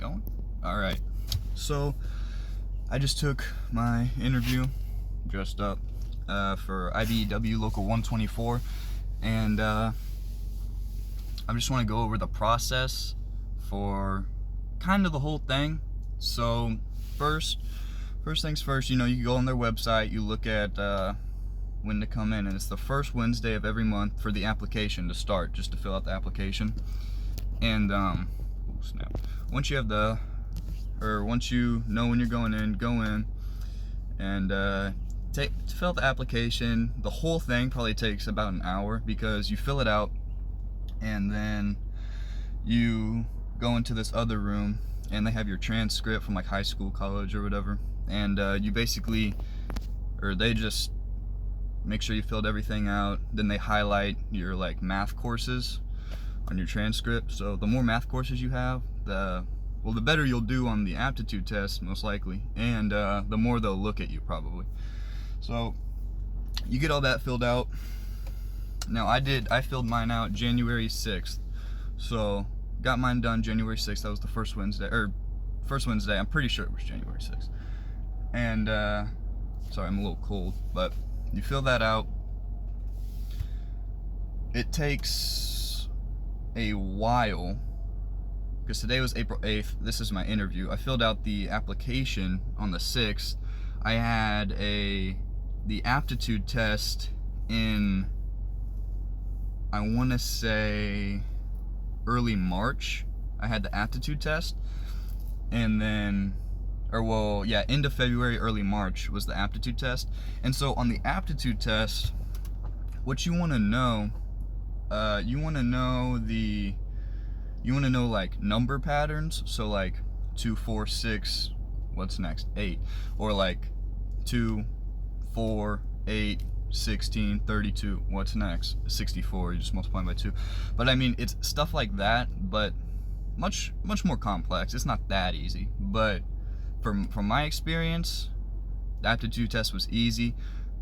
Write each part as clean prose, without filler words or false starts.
going? All right. So I just took my interview, dressed up for IBEW Local 124, and I just want to go over the process for kind of the whole thing. So first things first, you go on their website, you look at when to come in, and it's the first Wednesday of every month for the application to start, just to fill out the application. And snap. Once you know when you're going in, go in and fill out the application. The whole thing probably takes about an hour because you fill it out and then you go into this other room and they have your transcript from like high school, college, or whatever, and they just make sure you filled everything out. Then they highlight your like math courses on your transcript. So the more math courses you have, the better you'll do on the aptitude test, most likely, and the more they'll look at you, probably. So you get all that filled out. Now I filled mine out January 6th, so got mine done January 6th. That was the first Wednesday. I'm pretty sure it was January 6th. And sorry, I'm a little cold, but you fill that out. It takes a while, because today was April 8th. This is my interview. I filled out the application on the 6th. I had the aptitude test in, I want to say, early March. I had the aptitude test, and then, end of February, early March was the aptitude test. And so on the aptitude test, what you want to know, you want to know like number patterns. So like 2, 4, 6, what's next? 8, or like 2, 4, 8, 16, 32, what's next? 64, you just multiply by 2. But I mean, it's stuff like that, but much more complex. It's not that easy, but from my experience, the aptitude test was easy.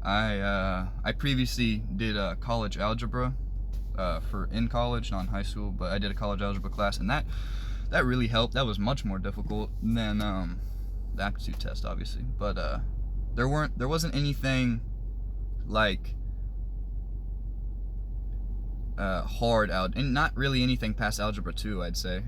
I previously did college algebra in college, not in high school, but I did a college algebra class, and that really helped. That was much more difficult than the aptitude test, obviously, but there wasn't anything like hard out, and not really anything past algebra 2, I'd say.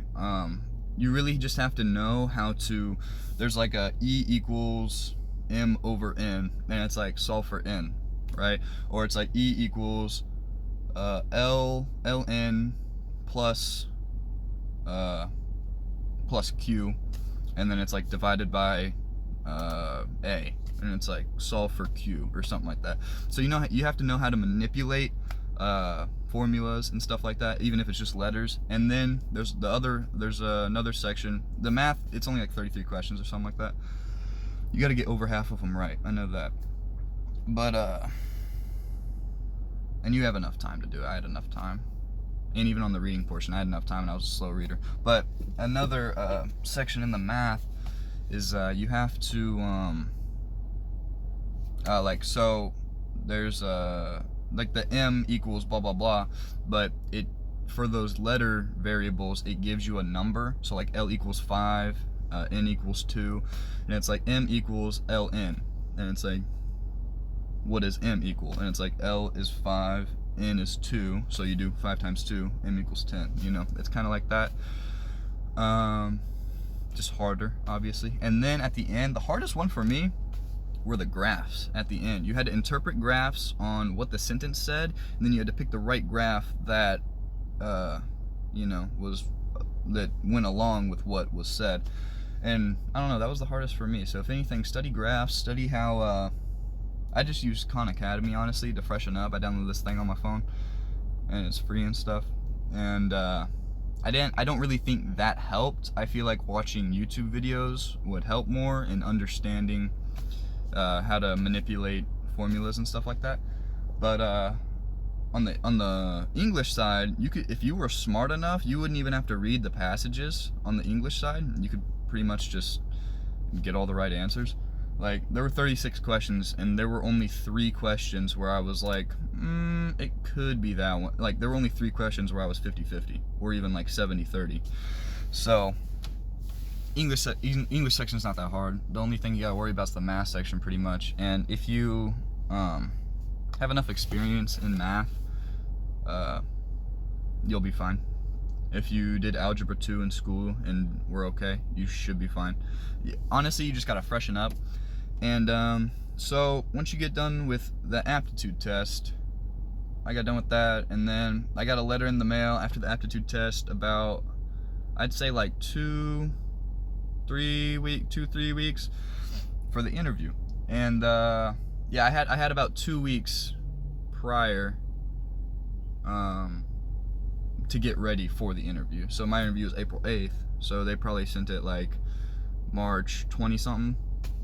You really just have to know how to, there's like a E equals M over N, and it's like solve for N, right? Or it's like E equals ln plus Q, and then it's like divided by A, and it's like solve for Q or something like that. So you have to know how to manipulate formulas and stuff like that, even if it's just letters. And then there's another section, the math. It's only like 33 questions or something like that. You got to get over half of them right, I know that, but and you have enough time to do it. I had enough time, and even on the reading portion I had enough time, and I was a slow reader. But another section in the math is you have to so there's like the M equals blah blah blah, but for those letter variables it gives you a number. So like L equals 5, N equals 2, and it's like M equals LN, and it's like, what does M equal? And it's like L is 5, N is 2, so you do 5 times 2, M equals 10. It's kind of like that. Just harder, obviously. And then at the end, the hardest one for me were the graphs at the end. You had to interpret graphs on what the sentence said, and then you had to pick the right graph that that went along with what was said. And I don't know, that was the hardest for me. So if anything, study graphs, study how I just use Khan Academy, honestly, to freshen up. I downloaded this thing on my phone, and it's free and stuff. And I don't really think that helped. I feel like watching YouTube videos would help more in understanding how to manipulate formulas and stuff like that. But on the English side, if you were smart enough, you wouldn't even have to read the passages on the English side. You could pretty much just get all the right answers. Like, there were 36 questions, and there were only 3 questions where I was like, it could be that one. Like, there were only 3 questions where I was 50-50, or even like 70-30. So English section's not that hard. The only thing you gotta worry about is the math section, pretty much. And if you have enough experience in math, you'll be fine. If you did algebra 2 in school and were okay, you should be fine. Honestly, you just gotta freshen up. And so once you get done with the aptitude test, I got done with that, and then I got a letter in the mail after the aptitude test about, I'd say like 2-3 weeks for the interview. And yeah, I had about 2 weeks prior to get ready for the interview. So my interview was April 8th, so they probably sent it like March 20 something,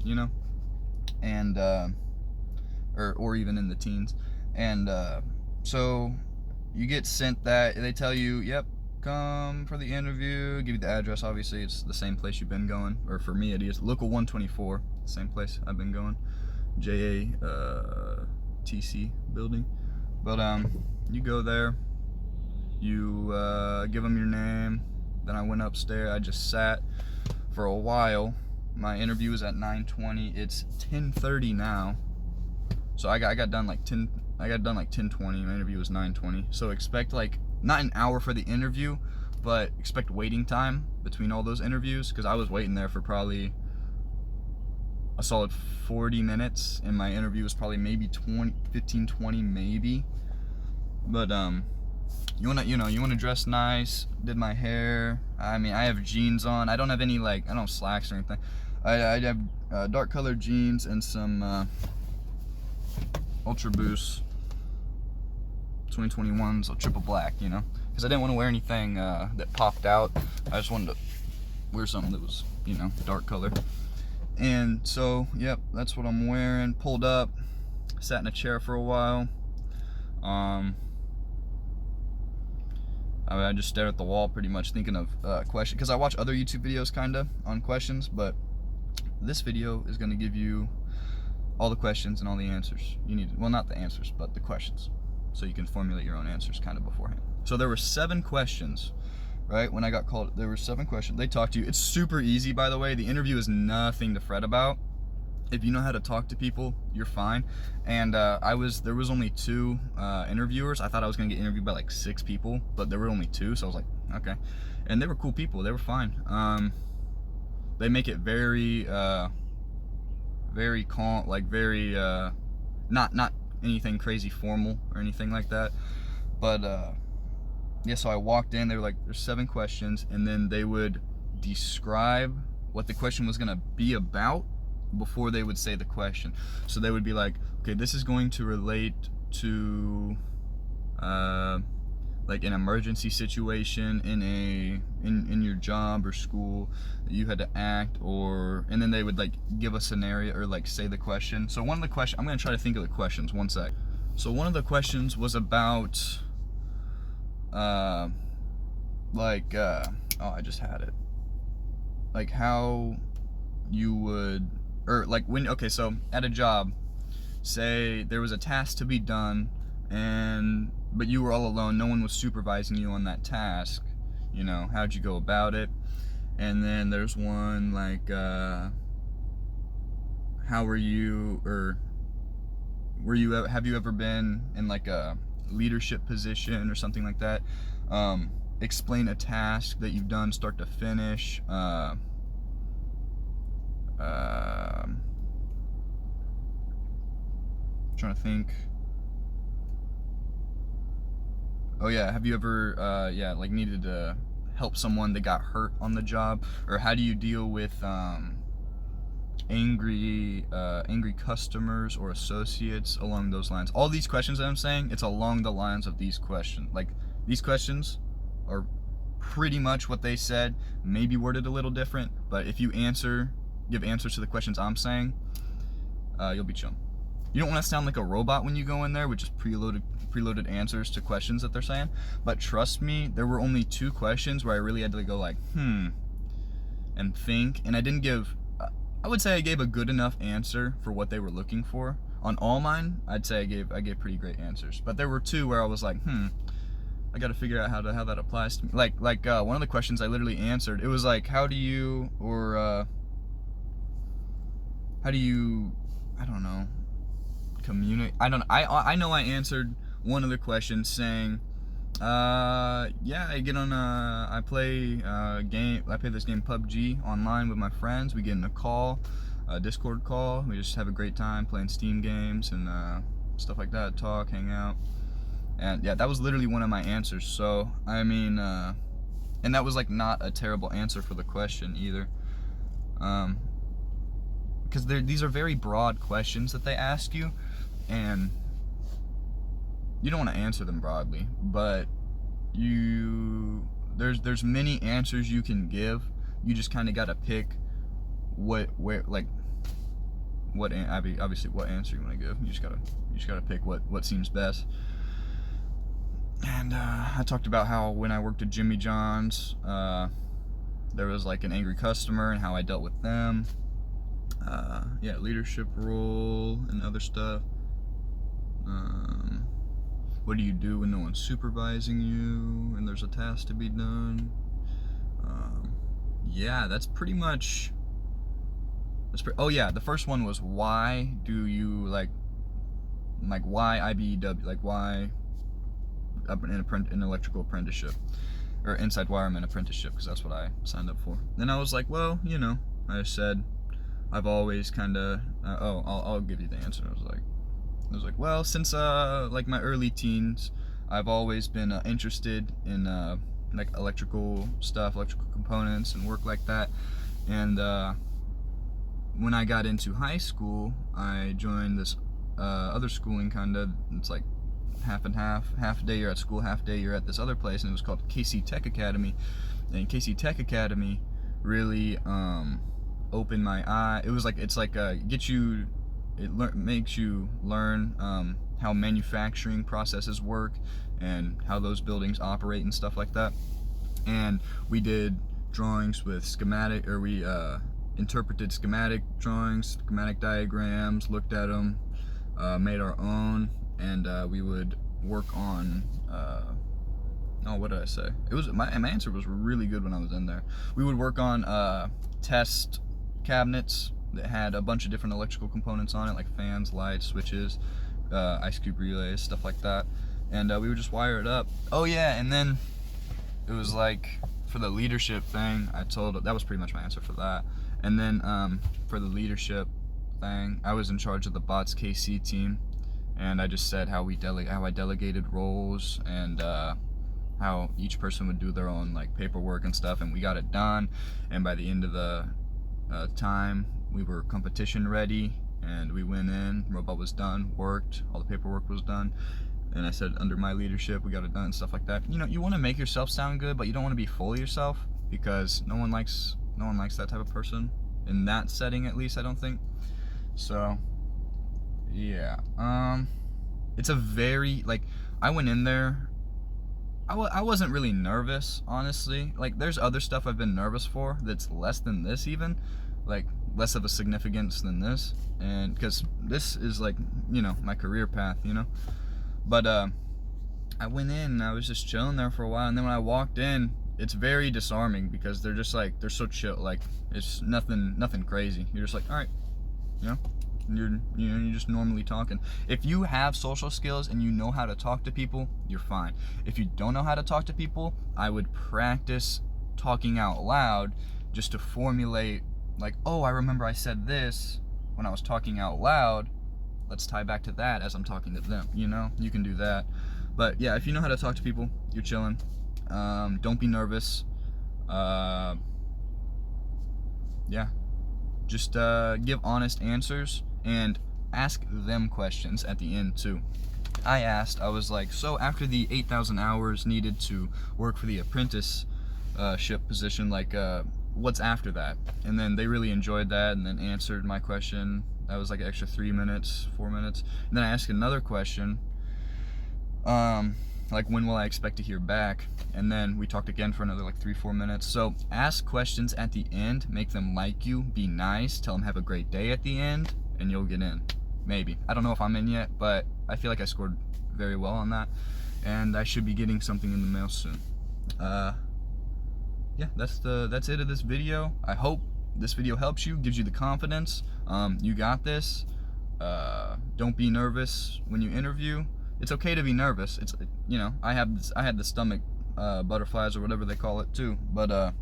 you know, and or even in the teens. And so you get sent that, they tell you, yep, come for the interview, give you the address. Obviously it's the same place you've been going, or for me it is Local 124, same place I've been going, JATC building. But you go there, you give them your name. Then I went upstairs, I just sat for a while. My interview was at 9:20. It's 10:30 now, so I got done like 10:20. My interview was 9:20. So expect like not an hour for the interview, but expect waiting time between all those interviews, because I was waiting there for probably a solid 40 minutes, and my interview was probably maybe 15-20 maybe. But you wanna dress nice. Did my hair. I mean, I have jeans on. I don't have any I don't have slacks or anything. I have dark colored jeans and some Ultra Boost 2021s, so triple black, you know, because I didn't want to wear anything that popped out. I just wanted to wear something that was, you know, dark color. And so, yep, that's what I'm wearing. Pulled up, sat in a chair for a while. I just stared at the wall, pretty much thinking of questions, because I watch other YouTube videos kinda on questions, but this video is going to give you all the questions and all the answers you need. Well, not the answers, but the questions, so you can formulate your own answers kind of beforehand. So there were 7 questions, right? When I got called, there were 7 questions. They talk to you. It's super easy, by the way. The interview is nothing to fret about. If you know how to talk to people, you're fine. And there was only 2 interviewers. I thought I was gonna get interviewed by like 6 people, but there were only 2, so I was like, okay. And they were cool people. They were fine. They make it very calm, like very not anything crazy formal or anything like that. But yeah, so I walked in. They were like, there's 7 questions, and then they would describe what the question was gonna be about before they would say the question. So they would be like, okay, this is going to relate to like an emergency situation in your job or school that you had to act, or, and then they would like give a scenario or like say the question. So one of the questions, I'm gonna try to think of the questions, one sec. So one of the questions was about oh, I just had it, like how you would, or like when, okay, so at a job, say there was a task to be done, but you were all alone, no one was supervising you on that task, you know, how'd you go about it? And then there's one like how were you, or have you ever been in like a leadership position or something like that? Explain a task that you've done start to finish. Trying to think. Oh yeah, have you ever like needed to help someone that got hurt on the job? Or how do you deal with angry customers or associates, along those lines? All these questions that I'm saying, it's along the lines of these questions. Like, these questions are pretty much what they said, maybe worded a little different, but if you give answers to the questions I'm saying, you'll be chilling. You don't want to sound like a robot when you go in there with just preloaded answers to questions that they're saying, but trust me, there were only 2 questions where I really had to go like, and think, and I didn't give, I would say I gave a good enough answer for what they were looking for. On all mine, I'd say I gave pretty great answers, but there were 2 where I was like, I got to figure out how that applies to me. Like one of the questions I literally answered, it was like, how do you I don't know, communicate. I know I answered one of the questions saying, yeah, I get on I play this game PUBG online with my friends. We get in a call, a Discord call. We just have a great time playing Steam games and stuff like that. Talk, hang out, and yeah, that was literally one of my answers. So I mean, and that was like not a terrible answer for the question either, because these are very broad questions that they ask you, and you don't want to answer them broadly, but there's many answers you can give. You just kind of got to pick obviously what answer you want to give. You just gotta pick what seems best. And I talked about how when I worked at Jimmy John's, there was like an angry customer and how I dealt with them. Yeah, leadership role and other stuff. What do you do when no one's supervising you and there's a task to be done? Yeah, that's pretty much. Oh yeah, the first one was why do you like why IBEW, like why an electrical apprenticeship or inside wireman apprenticeship, because that's what I signed up for. Then I was like, well, you know, I said I've always kind of I'll give you the answer. I was like, well, since like my early teens, I've always been interested in like electrical stuff, electrical components and work like that. And when I got into high school, I joined this other schooling kind of. It's like half and half a day you're at school, half a day you're at this other place, and it was called KC Tech Academy. And KC Tech Academy really opened my eye. It was like, it's like makes you learn how manufacturing processes work and how those buildings operate and stuff like that. And we did drawings with schematic, or we interpreted schematic drawings, schematic diagrams, looked at them, made our own, and we would work on what did I say? It was my answer was really good when I was in there. We would work on test cabinets that had a bunch of different electrical components on it, like fans, lights, switches, ice cube relays, stuff like that, and we would just wire it up. Oh yeah, and then it was like for the leadership thing, that was pretty much my answer for that. And then for the leadership thing, I was in charge of the Bots KC team, and I just said how I delegated roles, and how each person would do their own like paperwork and stuff, and we got it done. And by the end of the time, we were competition ready, and we went in. Robot was done, worked, all the paperwork was done, and I said under my leadership we got it done and stuff like that. You know, you want to make yourself sound good, but you don't want to be full of yourself, because no one likes that type of person in that setting, at least I don't think. So yeah, it's a very, like, I went in there, I wasn't really nervous, honestly. Like, there's other stuff I've been nervous for that's less than this, even like less of a significance than this, and because this is like, you know, my career path, you know. But I went in and I was just chilling there for a while, and then when I walked in, it's very disarming, because they're just like, they're so chill, like it's nothing crazy. You're just like, all right, you know, you're just normally talking. If you have social skills and you know how to talk to people, you're fine. If you don't know how to talk to people, I would practice talking out loud just to formulate, like, oh, I remember I said this when I was talking out loud. Let's tie back to that as I'm talking to them, you know? You can do that. But yeah, if you know how to talk to people, you're chilling. Don't be nervous. Yeah. Just give honest answers and ask them questions at the end too. I was like, so after the 8,000 hours needed to work for the apprenticeship position, like, what's after that? And then they really enjoyed that, and then answered my question. That was like an extra 4 minutes. And then I asked another question, like, when will I expect to hear back? And then we talked again for another like 3-4 minutes. So ask questions at the end, make them like you, be nice, tell them have a great day at the end, and you'll get in. Maybe. I don't know if I'm in yet, but I feel like I scored very well on that. and I should be getting something in the mail soon. Yeah, that's it of this video. I hope this video helps you, gives you the confidence. You got this. Don't be nervous when you interview. It's okay to be nervous. It's, you know, I had the stomach butterflies or whatever they call it too, but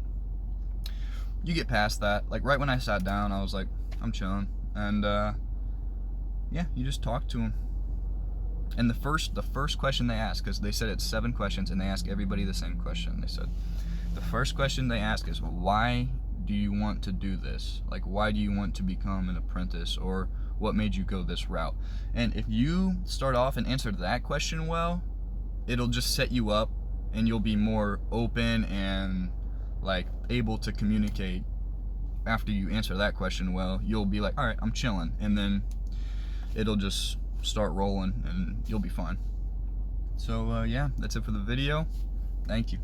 you get past that. Like right when I sat down, I was like, I'm chilling, and yeah, you just talk to them. And the first question they ask, because they said it's 7 questions, and they ask everybody the same question. They said the first question they ask is, why do you want to do this? Like, why do you want to become an apprentice, or what made you go this route? And if you start off and answer that question well, it'll just set you up, and you'll be more open and like able to communicate. After you answer that question well, you'll be like, all right, I'm chilling, and then it'll just start rolling and you'll be fine. So yeah, that's it for the video. Thank you.